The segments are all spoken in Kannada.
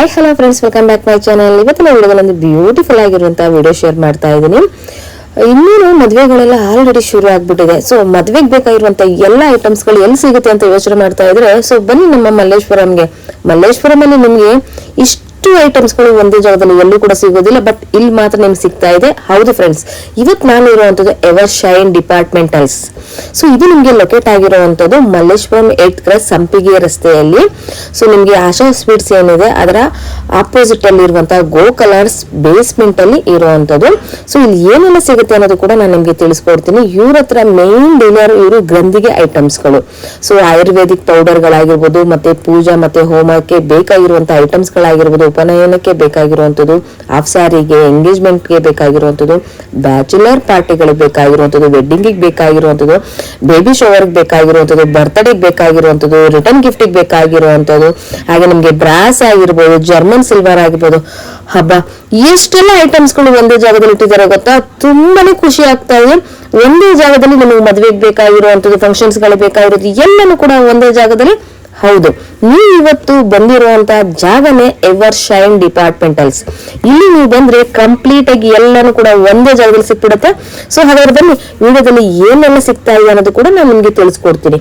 Hi hello friends, welcome back my channel. ಇವತ್ತಿನ ವಿಡಿಯೋದಲ್ಲಿ ಒಂದು ಬ್ಯೂಟಿಫುಲ್ ಆಗಿರುವಂತಹ ವಿಡಿಯೋ ಶೇರ್ ಮಾಡ್ತಾ ಇದ್ದೀನಿ. ಇನ್ನೇನು ಮದುವೆಗಳೆಲ್ಲ ಆಲ್ರೆಡಿ ಶುರು ಆಗ್ಬಿಟ್ಟಿದೆ. ಸೊ ಮದುವೆಗೆ ಬೇಕಾಗಿರುವಂತ ಎಲ್ಲ ಐಟಮ್ಸ್ಗಳು ಎಲ್ಲಿ ಸಿಗುತ್ತೆ ಅಂತ ಯೋಚನೆ ಮಾಡ್ತಾ ಇದ್ರೆ, ಸೊ ಬನ್ನಿ ನಮ್ಮ ಮಲ್ಲೇಶ್ವರಮಲ್ಲಿ ನಿಮ್ಗೆ ಇಷ್ಟು ಐಟಮ್ಸ್ಗಳು ಒಂದೇ ಜಾಗದಲ್ಲಿ ಎಲ್ಲೂ ಕೂಡ ಸಿಗೋದಿಲ್ಲ, ಬಟ್ ಇಲ್ಲಿ ಮಾತ್ರ ನಿಮ್ಗೆ ಸಿಗ್ತಾ ಇದೆ. ಹೌದು ಫ್ರೆಂಡ್ಸ್, ಇವತ್ತು ನಾನು ಇರುವಂತದ್ದು ಎವರ್ ಶೈನ್ ಡಿಪಾರ್ಟ್ಮೆಂಟಲ್ಸ್. ಸೊ ಇದು ನಿಮ್ಗೆ ಲೊಕೇಟ್ ಆಗಿರುವಂತದ್ದು ಮಲ್ಲೇಶ್ವರಂ 8th ಕ್ರಾಸ್ ಸಂಪಿಗೆ ರಸ್ತೆಯಲ್ಲಿ. ಸೊ ನಿಮ್ಗೆ ಆಶಾ ಸ್ವೀಟ್ಸ್ ಏನಿದೆ ಅದರ ಆಪೋಸಿಟ್ ಅಲ್ಲಿ ಇರುವಂತಹ ಗೋ ಕಲರ್ಸ್ ಬೇಸ್ಮೆಂಟ್ ಅಲ್ಲಿ ಇರುವಂತದ್ದು. ಸೊ ಇಲ್ಲಿ ಏನೆಲ್ಲ ಸಿಗುತ್ತೆ ಅನ್ನೋದು ಕೂಡ ನಾನು ನಿಮ್ಗೆ ತಿಳಿಸ್ಕೊಡ್ತೀನಿ. ಇವ್ರ ಹತ್ರ ಮೇನ್ ಡೀಲರ್ ಇವರು ಗ್ರಂಥಿಗೆ ಐಟಮ್ಸ್ಗಳು. ಸೊ ಆಯುರ್ವೇದಿಕ್ ಪೌಡರ್ ಗಳಾಗಿರ್ಬೋದು, ಮತ್ತೆ ಪೂಜಾ ಮತ್ತೆ ಹೋಮಕ್ಕೆ ಬೇಕಾಗಿರುವಂತಹ ಐಟಮ್ಸ್ ಗಳಾಗಿರ್ಬೋದು, ಉಪನಯನಕ್ಕೆ ಬೇಕಾಗಿರುವಂತದ್ದು, ಆಫ್ಸಾರಿಗೆ ಎಂಗೇಜ್ಮೆಂಟ್ ಗೆ ಬೇಕಾಗಿರುವಂತದ್ದು, ಬ್ಯಾಚುಲರ್ ಪಾರ್ಟಿಗಳಿಗೆ ಬೇಕಾಗಿರುವಂತದ್ದು, ವೆಡ್ಡಿಂಗ್ ಬೇಕಾಗಿರುವಂತದ್ದು, ಬೇಬಿ ಶವರ್ ಬೇಕಾಗಿರುವಂತದ್ದು, ಬರ್ತ್ಡೇ ಬೇಕಾಗಿರುವಂತದ್ದು, ರಿಟರ್ನ್ ಗಿಫ್ಟ್ ಬೇಕಾಗಿರುವಂತದ್ದು, ಹಾಗೆ ನಿಮ್ಗೆ ಬ್ರಾಸ್ ಆಗಿರ್ಬೋದು, ಜರ್ಮನ್ ಸಿಲ್ವರ್ ಆಗಿರ್ಬೋದು. ಹಬ್ಬ ಎಷ್ಟೆಲ್ಲ ಐಟಮ್ಸ್ ಗಳು ಒಂದೇ ಜಾಗದಲ್ಲಿ ಇಟ್ಟಿದ್ದಾರೆ ಗೊತ್ತಾ? ತುಂಬಾನೇ ಖುಷಿ ಆಗ್ತಾ ಇದೆ. ಒಂದೇ ಜಾಗದಲ್ಲಿ ನಿಮಗೆ ಮದುವೆಗೆ ಬೇಕಾಗಿರುವಂತದ್ದು, ಫಂಕ್ಷನ್ಸ್ ಗಳು ಬೇಕಾಗಿರೋದು ಎಲ್ಲಾನು ಕೂಡ ಒಂದೇ ಜಾಗದಲ್ಲಿ. ಹೌದು, ನೀವು ಇವತ್ತು ಬಂದಿರುವಂತಹ ಜಾಗನೇ ಎವರ್ ಶೈನ್ ಡಿಪಾರ್ಟ್ಮೆಂಟಲ್ಸ್. ಇಲ್ಲಿ ನೀವು ಬಂದ್ರೆ ಕಂಪ್ಲೀಟ್ ಆಗಿ ಎಲ್ಲಾನು ಕೂಡ ಒಂದೇ ಜಾಗದಲ್ಲಿ ಸಿಕ್ಬಿಡುತ್ತೆ. ಸೊ ಹಾಗಾದ್ರೆ ಬನ್ನಿ, ವಿಡಿಯೋದಲ್ಲಿ ಏನೆಲ್ಲ ಸಿಗ್ತಾ ಇದೆ ಅನ್ನೋದು ಕೂಡ ನಾನು ನಿಮ್ಗೆ ತಿಳಿಸ್ಕೊಡ್ತೀನಿ.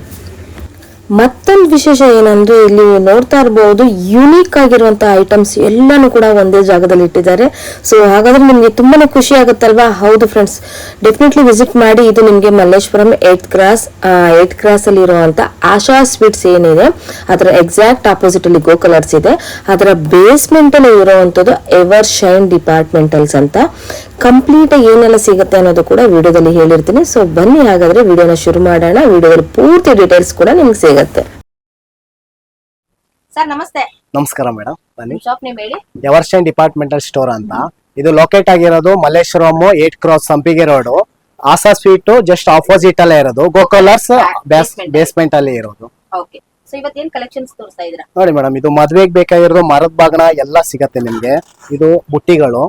ಮತ್ತೊಂದು ವಿಶೇಷ ಏನಂದ್ರೆ, ಇಲ್ಲಿ ನೋಡ್ತಾ ಇರಬಹುದು ಯುನೀಕ್ ಆಗಿರುವಂತಹ ಐಟಮ್ಸ್ ಎಲ್ಲಾನು ಕೂಡ ಒಂದೇ ಜಾಗದಲ್ಲಿ ಇಟ್ಟಿದ್ದಾರೆ. ಸೊ ಹಾಗಾದ್ರೆ ನಿಮ್ಗೆ ತುಂಬಾನೇ ಖುಷಿ ಆಗುತ್ತಲ್ವಾ? ಹೌದು ಫ್ರೆಂಡ್ಸ್, ಡೆಫಿನೆಟ್ಲಿ ವಿಸಿಟ್ ಮಾಡಿ. ಇದು ನಿಮ್ಗೆ ಮಲ್ಲೇಶ್ವರಂ 8th ಕ್ರಾಸ್ ಅಲ್ಲಿ ಇರುವಂತ ಆಶಾ ಸ್ವೀಟ್ಸ್ ಏನಿದೆ ಅದರ ಎಕ್ಸಾಕ್ಟ್ ಆಪೋಸಿಟ್ ಅಲ್ಲಿ ಗೋ ಕಲರ್ಸ್ ಇದೆ. ಅದರ ಬೇಸ್ಮೆಂಟ್ ಅಲ್ಲಿ ಇರುವಂತದ್ದು ಎವರ್ ಶೈನ್ ಡಿಪಾರ್ಟ್ಮೆಂಟಲ್ಸ್ ಅಂತ. ಕಂಪ್ಲೀಟ್ ಏನೆಲ್ಲ ಸಿಗುತ್ತೆ ಅನ್ನೋದು ಕೂಡ ವಿಡಿಯೋದಲ್ಲಿ ಹೇಳಿರ್ತೀನಿ. ಸೊ ಬನ್ನಿ ಹಾಗಾದ್ರೆ ವಿಡಿಯೋನ ಶುರು ಮಾಡೋಣ. ವಿಡಿಯೋದಲ್ಲಿ ಪೂರ್ತಿ ಡೀಟೇಲ್ಸ್ ಕೂಡ ನಿಮ್ಗೆ ಸಿಗುತ್ತೆ. ಸರ್ ನಮಸ್ತೆ. ನಮಸ್ಕಾರ ಮೇಡಮ್, ಬನ್ನಿ. ಶಾಪ್ ನೇಮ್ ಹೇಳಿ. ಎವರ್ ಶೈನ್ ಡಿಪಾರ್ಟ್ಮೆಂಟಲ್ ಸ್ಟೋರ್ ಅಂತ. ಇದು ಲೊಕೇಟ್ ಆಗಿರೋದು ಮಲ್ಲೇಶ್ವರಂ 8th ಕ್ರಾಸ್ ಸಂಪಿಗೆ road, Asa sweet just opposite ಅಲ್ಲೇ ಇರೋದು. ಗೋಕಲರ್ಸ್ ಬೇಸ್ಮೆಂಟ್ ಅಲ್ಲಿ ಇರೋದು. ಓಕೆ, ಸೊ ಇವತ್ತೇನ್ ಕಲೆಕ್ಷನ್ಸ್ ತೋರಿಸ್ತಾ ಇದ್ದೀರಾ? ನೋಡಿ ಮೇಡಮ್, ಇದು ಮದ್ವೆಗೆ ಬೇಕಾಗಿರೋದು ಮರದ ಬಾಗಣ ಎಲ್ಲ ಸಿಗತ್ತೆ ನಿಮ್ಗೆ. ಇದು ಬುಟ್ಟಿಗಳು,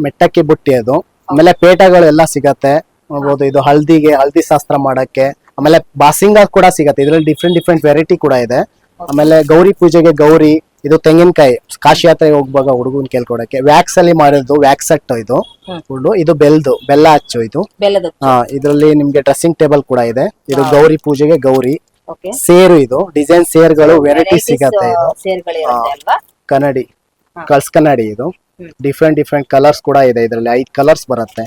ಮೆಟ್ಟಕ್ಕಿ ಬುಟ್ಟಿ ಅದು. ಆಮೇಲೆ ಪೇಟಗಳು ಎಲ್ಲ ಸಿಗತ್ತೆ ನೋಡ್ಬೋದು. ಇದು ಹಲ್ದಿ ಶಾಸ್ತ್ರ ಮಾಡಕ್ಕೆ. ಆಮೇಲೆ ಬಾಸಿಂಗ ಕೂಡ ಸಿಗತ್ತೆ. ಇದ್ರಲ್ಲಿ ಡಿಫ್ರೆಂಟ್ ವೆರೈಟಿ ಕೂಡ ಇದೆ. ಆಮೇಲೆ ಗೌರಿ ಪೂಜೆಗೆ ಗೌರಿ, ಇದು ತೆಂಗಿನಕಾಯಿ ಕಾಶಿ ಯಾತ್ರೆಗೆ ಹೋಗುವಾಗ ಹುಡುಗನ್ ಕೇಳ್ಕೊಡಕ್ಕೆ ವ್ಯಾಕ್ಸ್ ಅಲ್ಲಿ ಮಾಡಿರೋದು ವ್ಯಾಕ್ಸ್ ಸೆಟ್. ಇದು ಫುಲ್ಲು. ಇದು ಬೆಲ್ಲ ಹಚ್ಚು. ಇದು ಇದ್ರಲ್ಲಿ ನಿಮ್ಗೆ ಡ್ರೆಸ್ಸಿಂಗ್ ಟೇಬಲ್ ಕೂಡ ಇದೆ. ಇದು ಗೌರಿ ಪೂಜೆಗೆ ಗೌರಿ ಸೇರು. ಇದು ಡಿಸೈನ್ ಸೇರ್ಗಳು ವೆರೈಟಿ ಸಿಗತ್ತೆ. ಇದು ಕನ್ನಡಿ, ಕಳ್ಸ್ ಕನ್ನಡಿ. ಇದು ಡಿಫ್ರೆಂಟ್ ಕಲರ್ಸ್ ಕೂಡ ಇದೆ. ಇದ್ರಲ್ಲಿ 5 ಕಲರ್ಸ್ ಬರುತ್ತೆ.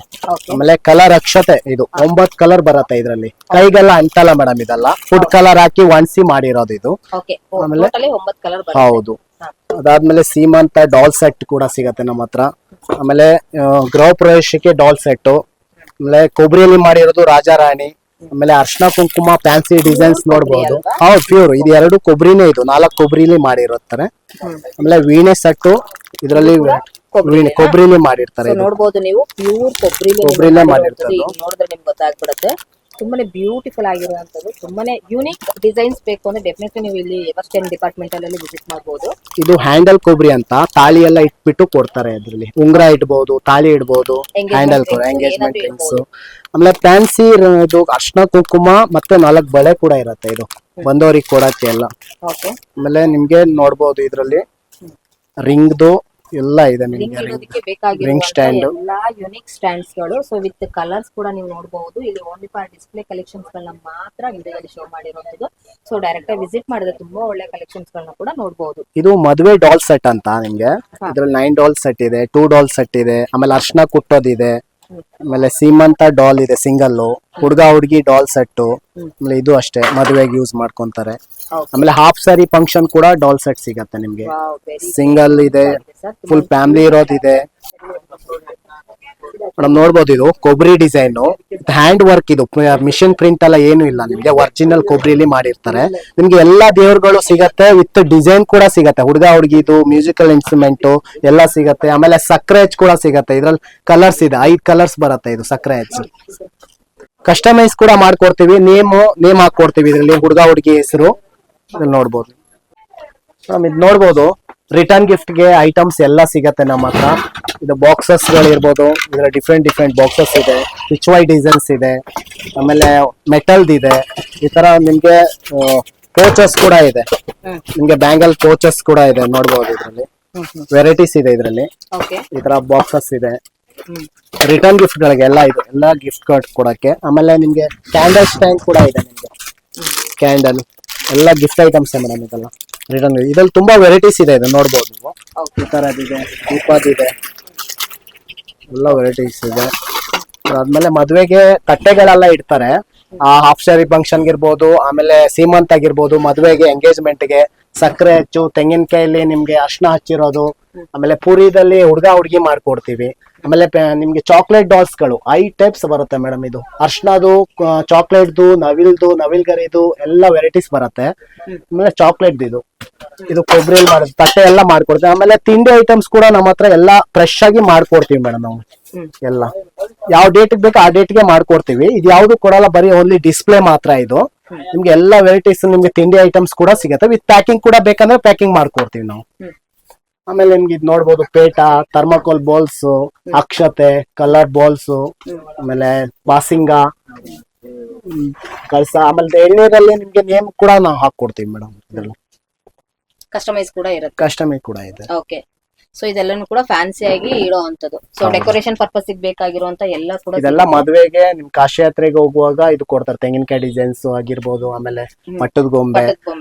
ಆಮೇಲೆ ಕಲರ್ ಅಕ್ಷತೆ, ಇದು 9 ಕಲರ್ ಬರುತ್ತೆ ಇದ್ರಲ್ಲಿ. ಕೈಗೆಲ್ಲ ಅಂತಲ್ಲ ಮೇಡಮ್, ಇದೆಲ್ಲ ಫುಡ್ ಕಲರ್ ಹಾಕಿ ಒಣಸಿ ಮಾಡಿರೋದು ಇದು. ಆಮೇಲೆ ಹೌದು. ಅದಾದ್ಮೇಲೆ ಸೀಮಂತ ಡಾಲ್ ಸೆಟ್ ಕೂಡ ಸಿಗತ್ತೆ ನಮ್ಮ ಹತ್ರ. ಆಮೇಲೆ ಗೃಹ ಪ್ರವೇಶಕ್ಕೆ ಡಾಲ್ ಸೆಟ್. ಆಮೇಲೆ ಕೊಬ್ಬರಿಯಲ್ಲಿ ಮಾಡಿರೋದು ರಾಜಾರಾಣಿ. ಆಮೇಲೆ ಅರ್ಶನ ಕುಂಕುಮ ಫ್ಯಾನ್ಸಿ ಡಿಸೈನ್ಸ್ ನೋಡ್ಬೋದು. ಹೌದು, ಪ್ಯೂರ್. ಇದು 2 ಕೊಬ್ಬರಿನೇ. ಇದು 4 ಕೊಬ್ಬರಿಲಿ ಮಾಡಿರುತ್ತಾರೆ. ಆಮೇಲೆ ವೀಣೆ ಸೆಟ್ಟು, ಇದರಲ್ಲಿ ಕೊಬ್ಬರಿಲಿ ಮಾಡಿರ್ತಾರೆ. ನೋಡಬಹುದು ನೀವು, ಪ್ಯೂರ್ ಕೊಬ್ಬರಿಲೇ ಮಾಡಿರ್ತಾರೆ. ನೋಡಿದ್ರೆ ನಿಮ್ಗೆ ಗೊತ್ತಾಗ್ಬಿಡುತ್ತೆ. ತುಂಬಾನೇ ಬ್ಯೂಟಿಫುಲ್ ಆಗಿರುವಂತದ್ದು, ತುಂಬಾನೇ ಯೂನಿಕ್ ಡಿಸೈನ್ಸ್ ಬೇಕು ಅಂದ್ರೆ ಡೆಫಿನೆಟ್ಲಿ ನೀವು ಇಲ್ಲಿ ಎವರ್ ಶೈನ್ ಡಿಪಾರ್ಟ್ಮೆಂಟಲ್ ಅಲ್ಲಿ ವಿಸಿಟ್ ಮಾಡಬಹುದು. ಇದು ಹ್ಯಾಂಡಲ್ ಕೊಬ್ಬರಿ ಅಂತ. ತಾಳಿ ಎಲ್ಲ ಇಟ್ಬಿಟ್ಟು ಕೊಡ್ತಾರೆ. ಅದ್ರಲ್ಲಿ ಉಂಗುರ ಇಡ್ಬೋದು, ತಾಳಿ ಇಡ್ಬೋದು, ಹ್ಯಾಂಡಲ್ ಎಂಗೇಜ್ಮೆಂಟ್ ರಿಂಗ್ಸ್. ಆಮೇಲೆ ಫ್ಯಾನ್ಸಿ ಇದು ಅರ್ಶನ ಕುಂಕುಮ ಮತ್ತೆ 4 ಬಳೆ ಕೂಡ ಇರುತ್ತೆ. ಇದು ಬಂದವರಿಗೆ ಕೊಡಕ್ಕೆ ಎಲ್ಲ. ಆಮೇಲೆ ನಿಮ್ಗೆ ನೋಡ್ಬೋದು ಇದ್ರಲ್ಲಿ ರಿಂಗ್ದು ಎಲ್ಲ ಇದೆ. ನಿಮ್ಗೆ ರಿಂಗ್ ಸ್ಟ್ಯಾಂಡ್, ಎಲ್ಲಾ ಯುನಿಕ್ ಸ್ಟ್ಯಾಂಡ್ಸ್ ಗಳು. ಸೊ ವಿತ್ ಕಲರ್ಸ್ ಕೂಡ ನೀವು ನೋಡಬಹುದು. ಇಲ್ಲಿ ಓನ್ಲಿ ಫಾರ್ ಡಿಸ್ಪ್ಲೇ ಕಲೆಕ್ಷನ್ಸ್ ಗಳನ್ನ ಮಾತ್ರ ವಿಡಿಯೋದಲ್ಲಿ ಶೋ ಮಾಡಿರುವಂತದ್ದು. ಸೊ ಡೈರೆಕ್ಟ್ ಆಗಿ ವಿಸಿಟ್ ಮಾಡಿದ್ರೆ ತುಂಬಾ ಒಳ್ಳೆ ಕಲೆಕ್ಷನ್ಸ್ ಗಳನ್ನ ಕೂಡ ನೋಡಬಹುದು. ಇದು ಮದುವೆ ಡಾಲ್ ಸೆಟ್ ಅಂತ ನಿಮ್ಗೆ. ಇದ್ರಲ್ಲಿ 9 ಡಾಲ್ ಸೆಟ್ ಇದೆ, 2 ಡಾಲ್ ಸೆಟ್ ಇದೆ. ಆಮೇಲೆ ಅರ್ಶನ ಕುಟ್ಟೋದಿದೆ. ಆಮೇಲೆ ಸೀಮಂತ ಡಾಲ್ ಇದೆ ಸಿಂಗಲ್. ಹುಡುಗ ಹುಡುಗಿ ಡಾಲ್ ಸೆಟ್. ಆಮೇಲೆ ಇದು ಅಷ್ಟೇ ಮದುವೆಗೆ ಯೂಸ್ ಮಾಡ್ಕೊಂತಾರೆ. ಆಮೇಲೆ ಹಾಫ್ ಸಾರಿ ಫಂಕ್ಷನ್ ಕೂಡ ಡಾಲ್ ಸೆಟ್ ಸಿಗತ್ತೆ ನಿಮ್ಗೆ. ಸಿಂಗಲ್ ಇದೆ, ಫುಲ್ ಫ್ಯಾಮಿಲಿ ಇರೋದಿದೆ. ಮೇಡಮ್ ನೋಡ್ಬೋದು, ಇದು ಕೊಬ್ಬರಿ ಡಿಸೈನ್, ಹ್ಯಾಂಡ್ ವರ್ಕ್. ಇದು ಮಿಷಿನ್ ಪ್ರಿಂಟ್ ಎಲ್ಲ ಏನು ಇಲ್ಲ ನಿಮ್ಗೆ. ಒರಿಜಿನಲ್ ಕೊಬ್ಬರಿಲಿ ಮಾಡಿರ್ತಾರೆ. ನಿಮ್ಗೆ ಎಲ್ಲಾ ದೇವ್ರುಗಳು ಸಿಗತ್ತೆ, ವಿತ್ ಡಿಸೈನ್ ಕೂಡ ಸಿಗತ್ತೆ. ಹುಡುಗ ಹುಡುಗಿದು ಮ್ಯೂಸಿಕಲ್ ಇನ್ಸ್ಟ್ರೂಮೆಂಟ್ ಎಲ್ಲ ಸಿಗತ್ತೆ. ಆಮೇಲೆ ಸಕ್ಕರೆ ಹಚ್ ಕೂಡ ಸಿಗತ್ತೆ. ಇದ್ರಲ್ಲಿ ಕಲರ್ಸ್ ಇದೆ, 5 ಕಲರ್ಸ್ ಬರುತ್ತೆ. ಇದು ಸಕ್ಕರೆ ಹಚ್ ಕಸ್ಟಮೈಸ್ ಕೂಡ ಮಾಡ್ಕೊಡ್ತೀವಿ. ನೇಮ್ ಹಾಕೊಡ್ತೀವಿ ಇದ್ರಲ್ಲಿ, ಹುಡುಗ ಹುಡುಗಿ ಹೆಸರು. ನೋಡ್ಬೋದು ಇದು ನೋಡ್ಬೋದು. ರಿಟರ್ನ್ ಗಿಫ್ಟ್ ಗೆ ಐಟಮ್ಸ್ ಎಲ್ಲ ಸಿಗತ್ತೆ ನಮ್ಮ ಹತ್ರ. ಇದು ಬಾಕ್ಸಸ್ ಗಳು ಇರ್ಬೋದು. ಇದ್ರ ಡಿಫ್ರೆಂಟ್ ಬಾಕ್ಸಸ್ ಇದೆ. ರಿಚ್ ವೈ ಡಿಸೈನ್ಸ್ ಇದೆ. ಆಮೇಲೆ ಮೆಟಲ್ದ್ ಇದೆ. ಈ ತರ ನಿಮ್ಗೆ ಕೋಚಸ್ ಕೂಡ ಇದೆ. ನಿಮ್ಗೆ ಬ್ಯಾಂಗಲ್ ಕೋಚಸ್ ಕೂಡ ಇದೆ ನೋಡ್ಬೋದು ಇದ್ರಲ್ಲಿ. ವೆರೈಟೀಸ್ ಇದೆ ಇದರಲ್ಲಿ. ಓಕೆ. ಈ ತರ ಬಾಕ್ಸಸ್ ಇದೆ, ರಿಟರ್ನ್ ಗಿಫ್ಟ್ ಗಳಿಗೆ ಎಲ್ಲ ಇದು ಎಲ್ಲ ಗಿಫ್ಟ್ ಕಾರ್ಡ್ ಕೊಡಕ್ಕೆ. ಆಮೇಲೆ ನಿಮ್ಗೆ ಕ್ಯಾಂಡಲ್ ಸ್ಟ್ಯಾಂಡ್ ಕೂಡ ಇದೆ ನಿಮ್ಗೆ, ಕ್ಯಾಂಡಲ್ ಎಲ್ಲ ಗಿಫ್ಟ್ ಐಟಮ್ಸ್ ಮೇಡಮ್ ಇದೆಲ್ಲ ರಿಟರ್ನ್. ಇದ್ರಲ್ಲಿ ತುಂಬಾ ವೆರೈಟೀಸ್ ಇದೆ, ಇದು ನೋಡ್ಬೋದು ನೀವು. ಈ ತರದಿದೆ, ದೀಪದಿದೆ, ಎಲ್ಲ ವೆರೈಟೀಸ್ ಇದೆ. ಅದಾದ್ಮೇಲೆ ಮದ್ವೆಗೆ ತಟ್ಟೆಗಳೆಲ್ಲ ಇಡ್ತಾರೆ, ಹಾಫ್ ಸ್ಯಾರಿ ಫಂಕ್ಷನ್ ಇರ್ಬೋದು, ಆಮೇಲೆ ಸೀಮಂತ್ ಆಗಿರ್ಬೋದು, ಮದ್ವೆಗೆ ಎಂಗೇಜ್ಮೆಂಟ್ ಗೆ ಸಕ್ಕರೆ ಹಚ್ಚು, ತೆಂಗಿನಕಾಯಲ್ಲಿ ನಿಮ್ಗೆ ಅರ್ಶನ ಹಚ್ಚಿರೋದು, ಆಮೇಲೆ ಪೂರಿದಲ್ಲಿ ಹುಡುಗಿ ಮಾಡ್ಕೊಡ್ತೀವಿ. ಆಮೇಲೆ ನಿಮ್ಗೆ ಚಾಕ್ಲೇಟ್ ಡಾಲ್ಸ್ ಗಳು 5 ಟೈಪ್ಸ್ ಬರುತ್ತೆ ಮೇಡಮ್. ಇದು ಅರ್ಶನದು, ಚಾಕ್ಲೇಟ್ದು, ನವಿಲ್ಗರಿದು ಎಲ್ಲ ವೆರೈಟೀಸ್ ಬರುತ್ತೆ. ಆಮೇಲೆ ಚಾಕ್ಲೇಟ್ ಇದು ಕೊಬ್ಬರಿಯಲ್ಲಿ ಮಾಡೋದು, ತಟ್ಟೆ ಎಲ್ಲ ಮಾಡ್ಕೊಡ್ತೀವಿ. ಆಮೇಲೆ ತಿಂಡಿ ಐಟಮ್ಸ್ ಕೂಡ ನಮ್ಮ ಹತ್ರ ಎಲ್ಲ ಫ್ರೆಶ್ ಆಗಿ ಮಾಡ್ಕೊಡ್ತೀವಿ ಮೇಡಮ್ ನಾವು. ಎಲ್ಲ ಯಾವ ಡೇಟ್ ಬೇಕು ಆ ಡೇಟ್ಗೆ ಮಾಡ್ಕೊಡ್ತೀವಿ. ಇದು ಯಾವ್ದು ಕೊಡಲ್ಲ, ಬರೀ ಓನ್ಲಿ ಡಿಸ್ಪ್ಲೇ ಮಾತ್ರ ಇದು. ನಿಮ್ಗೆ ಎಲ್ಲ ವೆರೈಟೀಸ್, ನಿಮ್ಗೆ ತಿಂಡಿ ಐಟಮ್ಸ್ ಕೂಡ ಸಿಗುತ್ತೆ. ವಿತ್ ಪ್ಯಾಕಿಂಗ್ ಕೂಡ ಬೇಕಂದ್ರೆ ಪ್ಯಾಕಿಂಗ್ ಮಾಡ್ಕೊಡ್ತೀವಿ ನಾವು. ಆಮೇಲೆ ನಿಮ್ಗೆ ಇದು ನೋಡ್ಬೋದು, ಪೇಟ, ಥರ್ಮಾಕೋಲ್ ಬೌಲ್ಸ್, ಅಕ್ಷತೆ, ಕಲರ್ ಬೌಲ್ಸ್, ಆಮೇಲೆ ಬಾಸಿಂಗ, ಕಳಸ. ಆಮೇಲೆ ಎಣ್ಣೀರಲ್ಲಿ ನಿಮ್ಗೆ ನೇಮ್ ಕೂಡ ನಾವು ಹಾಕೊಡ್ತೀವಿ ಮೇಡಮ್. ಇದೆಲ್ಲ ಕಸ್ಟಮೈಸ್ ಕೂಡ ಇರುತ್ತೆ. ಕಸ್ಟಮೈಸ್ ಕೂಡ ಇದೆ. ಓಕೆ. ಸೊ ಇದೆಲ್ಲನೂ ಕೂಡ ಫ್ಯಾನ್ಸಿ ಆಗಿ ಇಡೋವಂಥದ್ದು. ಸೊ ಡೆಕೋರೇಷನ್ ಪರ್ಪಸ್ ಬೇಕಾಗಿರುವಂತ ಎಲ್ಲ ಕೂಡ ಇದೆಲ್ಲ ಮದುವೆಗೆ, ನಿಮ್ ಕಾಶಿ ಯಾತ್ರೆಗೆ ಹೋಗುವಾಗ ಇದು ಕೊಡ್ತಾರೆ. ತೆಂಗಿನಕಾಯಿ ಡಿಸೈನ್ಸ್ ಆಗಿರ್ಬೋದು, ಆಮೇಲೆ ಮಟ್ಟದ ಗೊಂಬೆ,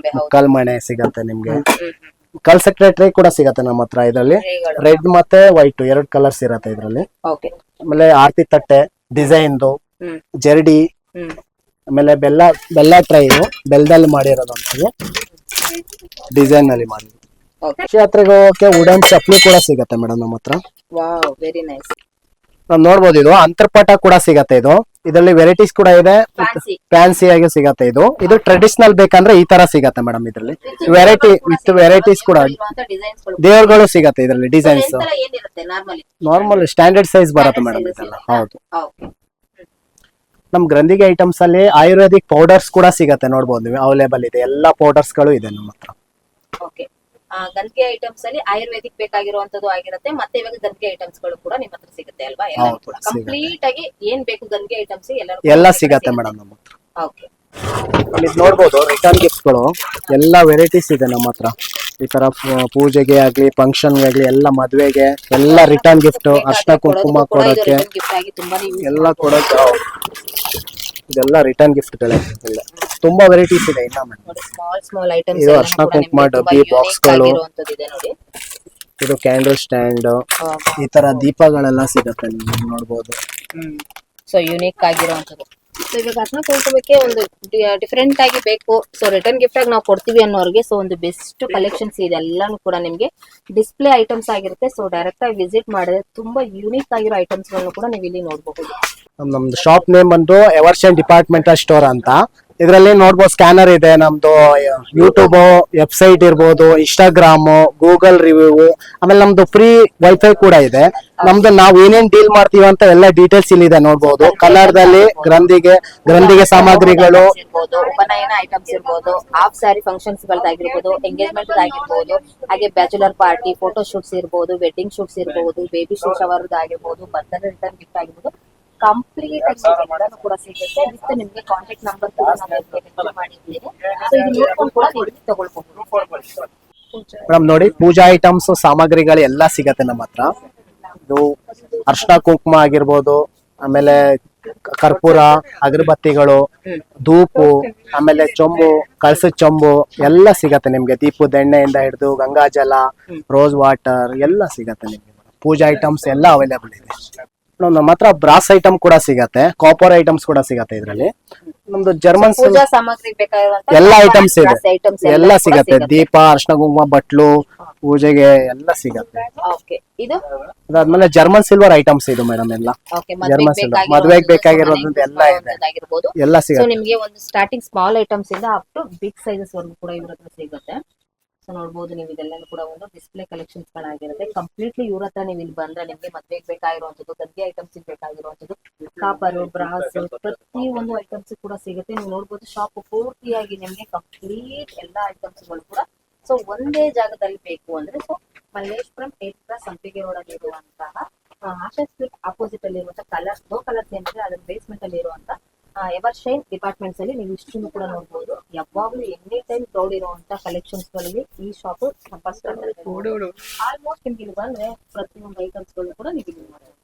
ಕಲ್ಮಣೆ ಸಿಗತ್ತೆ ನಿಮ್ಗೆ. ಕಲ್ ಸೆಕ್ರೆಟರಿ ಕೂಡ ಸಿಗತ್ತೆ ನಮ್ಮ ಹತ್ರ. ಇದರಲ್ಲಿ ರೆಡ್ ಮತ್ತೆ ವೈಟ್ 2 ಕಲರ್ಸ್ ಇರತ್ತೆ ಇದರಲ್ಲಿ. ಆಮೇಲೆ ಆರತಿ ತಟ್ಟೆ ಡಿಸೈನ್ದು, ಜರಡಿ, ಆಮೇಲೆ ಬೆಲ್ಲ ಟ್ರೈ, ಬೆಲ್ಲದಲ್ಲಿ ಮಾಡಿರೋದು ಅಂತೀವಿ, ಡಿಸೈನ್ ನಲ್ಲಿ ಮಾಡಿರೋದು. ಯಾತ್ರೆಗೆ ಹೋಗಕ್ಕೆ ವುಡನ್ ಚಪ್ಲಿ ಕೂಡ ಸಿಗತ್ತೆ ಮೇಡಮ್ ನಮ್ಮ ಹತ್ರ. Wow, very nice. ನಾವ್ ನೋಡ್ಬೋದು, ಇದು ಅಂತರ್ಪಟ ಕೂಡ ಸಿಗತ್ತೆ. ಇದರಲ್ಲಿ ವೆರೈಟೀಸ್ ಕೂಡ ಇದೆ, ಫ್ಯಾನ್ಸಿ ಆಗಿ ಸಿಗತ್ತೆ. ಇದು ಟ್ರೆಡಿಷನಲ್ ಬೇಕಂದ್ರೆ ಈ ತರ ಸಿಗತ್ತೆ ಮೇಡಮ್. ಇದರಲ್ಲಿ ವೆರೈಟೀಸ್ ಕೂಡ, ದೇವರುಗಳು ಸಿಗತ್ತೆ ಇದರಲ್ಲಿ. ಡಿಸೈನ್ಸ್ ನಾರ್ಮಲ್ ಸ್ಟ್ಯಾಂಡರ್ಡ್ ಸೈಜ್ ಬರುತ್ತೆ ಮೇಡಮ್ ಇದೆಲ್ಲ. ಹೌದು. ನಮ್ ಗ್ರಂಥಿಗೆ ಐಟಮ್ಸ್ ಅಲ್ಲಿ ಆಯುರ್ವೇದಿಕ್ ಪೌಡರ್ಸ್ ಕೂಡ ಸಿಗತ್ತೆ, ನೋಡ್ಬೋದು ನೀವು. ಅವೈಲೇಬಲ್ ಇದೆ, ಎಲ್ಲಾ ಪೌಡರ್ಸ್ ಗಳು ಇದೆ ನಮ್ಮ ಹತ್ರ. ಗಂಧಿಗೆ ಐಟಮ್ಸ್ ಅಲ್ಲಿ ಆಯುರ್ವೇದಿಕ್ ಬೇಕಾಗಿರುವಂತದ್ದು ಆಗಿರುತ್ತೆ. ಮತ್ತೆ ಇವಾಗ ಗಂಧಿಗೆ ಐಟಮ್ಸ್ ಗಳು ಕೂಡ ನಿಮ್ಮ ಹತ್ರ ಸಿಗುತ್ತೆ ಅಲ್ವಾ? ಕಂಪ್ಲೀಟ್ ಆಗಿ ಏನ್ ಬೇಕು ಗಂಧಿಗೆ ಐಟಮ್ಸ್ ಎಲ್ಲ ಸಿಗತ್ತೆ ಮೇಡಮ್ ನಮ್ಮ ಹತ್ರ. ಓಕೆ. ಇಲ್ಲಿ ನೋಡ್ಬೋದು ರಿಟರ್ನ್ ಗಿಫ್ಟ್ ಗಳು ಎಲ್ಲ ವೆರೈಟೀಸ್ ಇದೆ ನಮ್ಮ ಹತ್ರ. ಈ ತರ ಪೂಜೆಗೆ ಆಗ್ಲಿ, ಫಂಕ್ಷನ್ ಆಗ್ಲಿ, ಎಲ್ಲ ಮದ್ವೆಗೆ ಎಲ್ಲ ರಿಟರ್ನ್ ಗಿಫ್ಟ್, ಅರ್ಶನ ಕುಂಕುಮ ಕೊಡಕ್ಕೆ ಎಲ್ಲ ಕೊಡಕ್ಕೆ ಇದೆಲ್ಲ ರಿಟರ್ನ್ ಗಿಫ್ಟ್ ಗಳೇ. ತುಂಬಾ ವೆರೈಟೀಸ್ ಇದೆ ಇನ್ನ ಮೇಡಮ್. ಸ್ಮಾಲ್ ಐಟಮ್ಸ್, ಇದು ಅರ್ಶನ ಕುಂಕುಮ ಡಬ್ಬಿ ಬಾಕ್ಸ್ ಗಳು, ಇದು ಕ್ಯಾಂಡಲ್ ಸ್ಟ್ಯಾಂಡ್, ಈ ತರ ದೀಪಗಳೆಲ್ಲ ಸಿಗತ್ತೆ ನಿಮ್ಗೆ, ನೋಡ್ಬೋದು. ಸೊ ಯೂನಿಕ್ ಆಗಿರುವಂತದ್ದು. ಸೊ ಇವಾಗ ಅರ್ಶನ ಕುಂಕುಮಕ್ಕೆ ಒಂದು ಡಿಫರೆಂಟ್ ಆಗಿ ಬೇಕು, ಸೊ ರಿಟರ್ನ್ ಗಿಫ್ಟ್ ಆಗಿ ನಾವು ಕೊಡ್ತೀವಿ ಅನ್ನೋರಿಗೆ ಸೊ ಒಂದು ಬೆಸ್ಟ್ ಕಲೆಕ್ಷನ್ಸ್ ಇದೆ. ಎಲ್ಲಾನು ಕೂಡ ನಿಮ್ಗೆ ಡಿಸ್ಪ್ಲೇ ಐಟಮ್ಸ್ ಆಗಿರುತ್ತೆ. ಸೊ ಡೈರೆಕ್ಟ್ ಆಗಿ ವಿಸಿಟ್ ಮಾಡಿದ್ರೆ ತುಂಬಾ ಯೂನಿಕ್ ಆಗಿರೋ ಐಟಮ್ಸ್ ಗಳನ್ನು ಕೂಡ ನೀವು ಇಲ್ಲಿ ನೋಡಬಹುದು. ನಮ್ದು ಶಾಪ್ ನೇಮ್ ಬಂದು ಎವರ್ಶನ್ ಡಿಪಾರ್ಟ್ಮೆಂಟಲ್ ಸ್ಟೋರ್ ಅಂತ. ಇದರಲ್ಲಿ ನೋಡ್ಬೋದು ಸ್ಕ್ಯಾನರ್ ಇದೆ, ನಮ್ದು ಯೂಟ್ಯೂಬ್ ವೆಬ್ಸೈಟ್ ಇರ್ಬೋದು, ಇನ್ಸ್ಟಾಗ್ರಾಮ್, ಗೂಗಲ್ ರಿವ್ಯೂ, ಆಮೇಲೆ ನಮ್ದು ಫ್ರೀ ವೈಫೈ ಕೂಡ ಇದೆ. ನಮ್ದು ನಾವು ಏನೇನ್ ಡೀಲ್ ಮಾಡ್ತೀವಿ ಅಂತ ಎಲ್ಲ ಡೀಟೇಲ್ಸ್ ಇಲ್ಲಿ ಇದೆ, ನೋಡ್ಬೋದು. ಕನ್ನಡದಲ್ಲಿ ಗ್ರಂಥಿಗೆ ಸಾಮಗ್ರಿಗಳು, ಉಪನಯನ ಐಟಮ್ಸ್ ಇರ್ಬೋದು, ಹಾಫ್ ಸ್ಯಾರಿ ಫಂಕ್ಷನ್ಸ್ ಗಳಾಗಿರ್ಬೋದು, ಎಂಗೇಜ್ಮೆಂಟ್ ಆಗಿರ್ಬೋದು, ಹಾಗೆ ಬ್ಯಾಚುಲರ್ ಪಾರ್ಟಿ ಫೋಟೋ ಶೂಟ್ಸ್ ಇರ್ಬೋದು, ವೆಡ್ಡಿಂಗ್ ಶೂಟ್ಸ್ ಇರ್ಬೋದು, ಬೇಬಿ ಶವರ್ ಆಗಿರ್ಬೋದು, ಬರ್ತ್ಡೇ ರಿಟರ್ನ್ ಗಿಫ್ಟ್ ಆಗಿರ್ಬೋದು, ಕಂಪ್ಲೀಟ್ ಆಗಿ ಕೂಡ ಸಿಗುತ್ತೆ. ವಿತ್ ನಿಮ್ಗೆ ಕಾಂಟ್ಯಾಕ್ಟ್ ನಂಬರ್ ಕೂಡ ನಾನು ಮಾಡಿದ್ದೀನಿ. ಸೊ ಇದು ನೋಡ್ಕೊಂಡು ಕೂಡ ನೀವು ತಗೊಳ್ಬಹುದು. ಮೇಡಮ್ ನೋಡಿ, ಪೂಜಾ ಐಟಮ್ಸ್ ಸಾಮಗ್ರಿಗಳು ಎಲ್ಲ ಸಿಗತ್ತೆ ನಮ್ಮ ಹತ್ರ. ಇದು ಅರ್ಶನ ಕುಂಕುಮ ಆಗಿರ್ಬೋದು, ಆಮೇಲೆ ಕರ್ಪೂರ, ಅಗರಬತ್ತಿಗಳು, ಧೂಪು, ಆಮೇಲೆ ಚೊಂಬು, ಕಳಸದ ಚೊಂಬು ಎಲ್ಲ ಸಿಗತ್ತೆ ನಿಮ್ಗೆ. ದೀಪದ ಎಣ್ಣೆಯಿಂದ ಹಿಡಿದು ಗಂಗಾಜಲ, ರೋಸ್ ವಾಟರ್ ಎಲ್ಲ ಸಿಗತ್ತೆ ನಿಮ್ಗೆ. ಪೂಜಾ ಐಟಮ್ಸ್ ಎಲ್ಲ ಅವೈಲೇಬಲ್ ಇದೆ. ನಮ್ಮ ಹತ್ರ ಬ್ರಾಸ್ ಐಟಮ್ ಕೂಡ ಸಿಗತ್ತೆ, ಕಾಪರ್ ಐಟಮ್ಸ್ ಕೂಡ ಸಿಗತ್ತೆ. ಇದ್ರಲ್ಲಿ ನಮ್ದು ಜರ್ಮನ್ ಪೂಜಾ ಸಾಮಗ್ರಿ ಬೇಕಾಗಿರುವಂತ ಎಲ್ಲ ಐಟಮ್ಸ್ ಇದೆ, ಎಲ್ಲ ಸಿಗತ್ತೆ. ದೀಪ, ಅರ್ಶನ ಕುಂಕುಮ, ಬಟ್ಲು, ಪೂಜೆಗೆ ಎಲ್ಲ ಸಿಗತ್ತೆ. ಅದಾದ್ಮೇಲೆ ಜರ್ಮನ್ ಸಿಲ್ವರ್ ಐಟಮ್ಸ್ ಇದು ಮೇಡಮ್. ಎಲ್ಲ ಜರ್ಮನ್ ಸಿಲ್ವರ್ ಮದುವೆಗೆ ಬೇಕಾಗಿರೋದ್ರಿಂದ ಎಲ್ಲ ಇದೆ, ಎಲ್ಲ ಸಿಗುತ್ತೆ. ನಿಮ್ಗೆ ಒಂದು ಸ್ಟಾರ್ಟಿಂಗ್ ಸ್ಮಾಲ್ ಐಟಮ್ಸ್ ಇಂದ ಅಪ್ ಟು ಬಿಗ್ ಸೈಜಸ್ ವರೆಗೂ ಕೂಡ ಇವ್ರ ಹತ್ರ ಸಿಗುತ್ತೆ. ಸೊ ನೋಡ್ಬೋದು ನೀವು, ಇದೆಲ್ಲ ಕೂಡ ಒಂದು ಡಿಸ್ಪ್ಲೇ ಕಲೆಕ್ಷನ್ಸ್ ಗಳಾಗಿರುತ್ತೆ. ಕಂಪ್ಲೀಟ್ಲಿ ಇವ್ರ ಹತ್ರ ನೀವು ಇಲ್ಲಿ ಬಂದ್ರೆ ನಿಮ್ಗೆ ಮದ್ವೆಗೆ ಬೇಕಾಗಿರುವಂತದ್ದು, ಗದ್ದೆ ಐಟಮ್ಸ್ ಬೇಕಾಗಿರುವಂತದ್ದು, ಕಾಪರ್, ಬ್ರಾಸ್, ಪ್ರತಿ ಒಂದು ಐಟಮ್ಸ್ ಕೂಡ ಸಿಗುತ್ತೆ. ನೀವು ನೋಡ್ಬೋದು ಶಾಪ್ ಪೂರ್ತಿಯಾಗಿ ನಿಮ್ಗೆ ಕಂಪ್ಲೀಟ್ ಎಲ್ಲಾ ಐಟಮ್ಸ್ ಗಳು ಕೂಡ ಸೊ ಒಂದೇ ಜಾಗದಲ್ಲಿ ಬೇಕು ಅಂದ್ರೆ ಸೊ ಮಲ್ಲೇಶ್ವರಂ ಸಂಪಿಗೆ ರೋಡ್ ಅಲ್ಲಿ ಇರುವಂತಹ ಆಶಾ ಸ್ಟ್ರೀಟ್ ಆಪೋಸಿಟ್ ಅಲ್ಲಿ ಇರುವಂತಹ ಕಲರ್ಸ್ ಏನಿದೆ ಅದರ ಬೇಸ್ಮೆಂಟ್ ಅಲ್ಲಿ ಇರುವಂತಹ ಎವರ್ ಶೈನ್ ಡಿಪಾರ್ಟ್ಮೆಂಟ್ಸ್ ಅಲ್ಲಿ ನೀವು ಇಷ್ಟನ್ನು ಕೂಡ ನೋಡ್ಬೋದು. ಯಾವಾಗ್ಲೂ ಎನಿ ಟೈಮ್ ಕ್ರೌಡ್ ಇರುವಂತ ಕಲೆಕ್ಷನ್ಸ್ ಗಳಲ್ಲಿ ಈ ಶಾಪ್ ಫಸ್ಟ್ ಆಲ್ಮೋಸ್ಟ್ ನಿಮ್ಗೆ ಇಲ್ಲಿ ಬಂದ್ರೆ ಪ್ರತಿಯೊಂದು ಐಟಮ್ಸ್ ಗಳು ಕೂಡ ನೀವು ಇಲ್ಲಿ ಮಾಡ್ಬೋದು.